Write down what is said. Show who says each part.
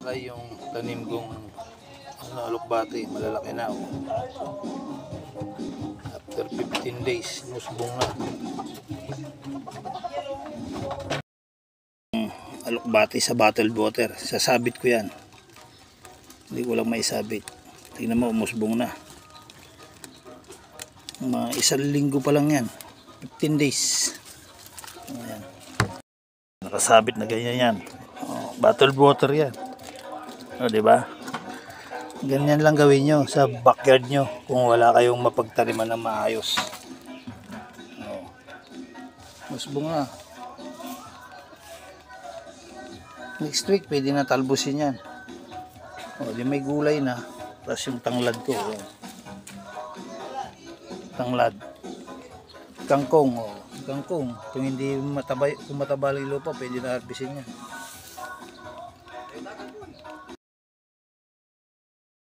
Speaker 1: Ay yung tanim kong alokbati, malalaki na. After 15 days, musbong na. Alokbati sa bottled water. Sasabit ko yan. Hindi ko lang maisabit. Tingnan mo, musbong na. Mga 1 linggo pa lang yan. 15 days. Ayan. Nakasabit na ganyan yan. Bottled water yan. O, diba? Ganyan lang gawin nyo sa backyard nyo kung wala kayong mapagtaniman ng maayos. O, musbong na. Next week pwede na talbusin yan. O, di may gulay na. Tapos yung tanglad ko. O. Tanglad. Kangkong. O. Kangkong. Kung hindi mataba, kung mataba yung lupa, pwede na harbisin yan.